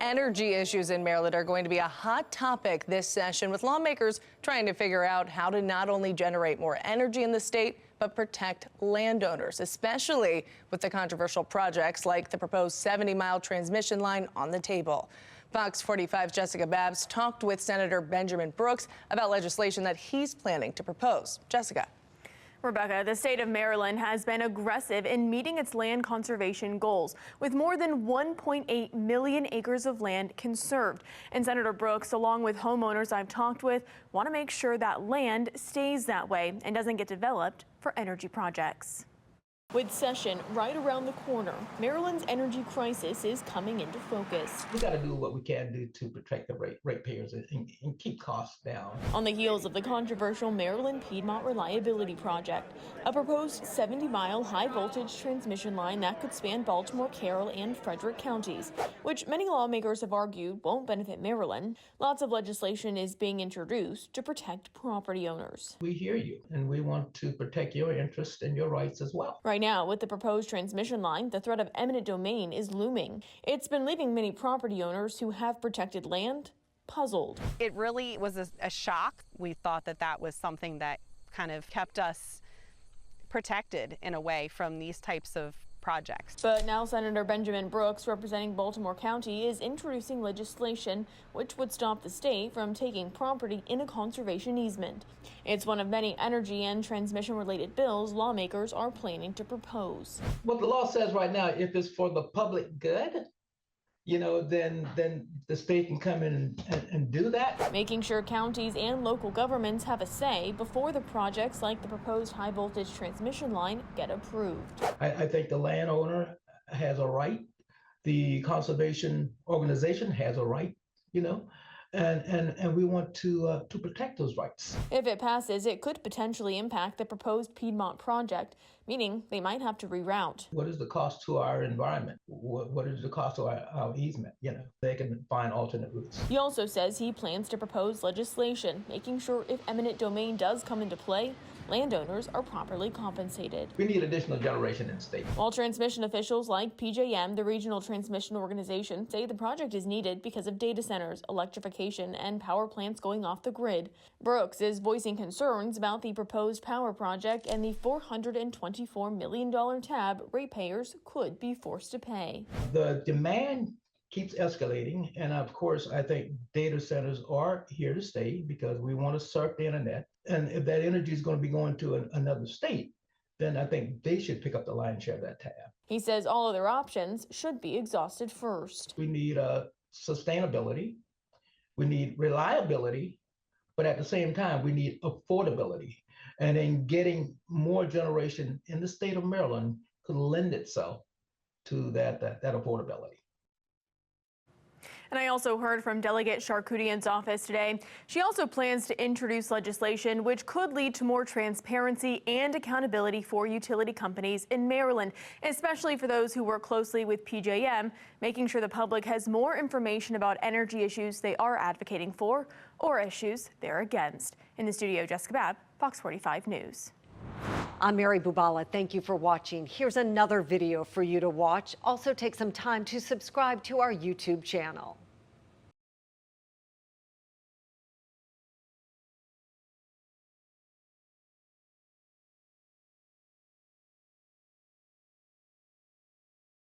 Energy issues in Maryland are going to be a hot topic this session, with lawmakers trying to figure out how to not only generate more energy in the state, but protect landowners, especially with the controversial projects like the proposed 70-mile transmission line on the table. Fox 45's Jessica Babbs talked with Senator Benjamin Brooks about legislation that he's planning to propose. Jessica. Rebecca, the state of Maryland has been aggressive in meeting its land conservation goals, with more than 1.8 million acres of land conserved. And Senator Brooks, along with homeowners I've talked with, want to make sure that land stays that way and doesn't get developed for energy projects. With session right around the corner, Maryland's energy crisis is coming into focus. We got to do what we can do to protect the ratepayers and keep costs down. On the heels of the controversial Maryland Piedmont Reliability Project, a proposed 70-mile high-voltage transmission line that could span Baltimore, Carroll, and Frederick counties, which many lawmakers have argued won't benefit Maryland, lots of legislation is being introduced to protect property owners. We hear you, and we want to protect your interests and your rights as well. Right now, with the proposed transmission line, the threat of eminent domain is looming. It's been leaving many property owners who have protected land puzzled. It really was a shock. We thought that that was something that kind of kept us protected in a way from these types of projects. But now Senator Benjamin Brooks, representing Baltimore County, is introducing legislation which would stop the state from taking property in a conservation easement. It's one of many energy and transmission related bills lawmakers are planning to propose. What the law says right now, if it's for the public good, then the state can come in and do that. Making sure counties and local governments have a say before the projects like the proposed high voltage transmission line get approved. I think the landowner has a right, the conservation organization has a right, and we want to protect those rights. If it passes, it could potentially impact the proposed Piedmont project, meaning they might have to reroute. What is the cost to our environment? What is the cost to our easement? They can find alternate routes. He also says he plans to propose legislation, making sure if eminent domain does come into play, landowners are properly compensated. We need additional generation in the state. While transmission officials like PJM, the regional transmission organization, say the project is needed because of data centers, electrification, and power plants going off the grid. Brooks is voicing concerns about the proposed power project and the $424 million tab ratepayers could be forced to pay. The demand keeps escalating, and of course I think data centers are here to stay because we want to surf the internet, and if that energy is going to be going to another state, then I think they should pick up the lion's share of that tab. He says all other options should be exhausted first. We need sustainability, we need reliability, but at the same time we need affordability, and then getting more generation in the state of Maryland could lend itself to that affordability. And I also heard from Delegate Charkoudian's office today. She also plans to introduce legislation which could lead to more transparency and accountability for utility companies in Maryland, especially for those who work closely with PJM, making sure the public has more information about energy issues they are advocating for or issues they're against. In the studio, Jessica Babb, Fox 45 News. I'm Mary Bubala. Thank you for watching. Here's another video for you to watch. Also take some time to subscribe to our YouTube channel.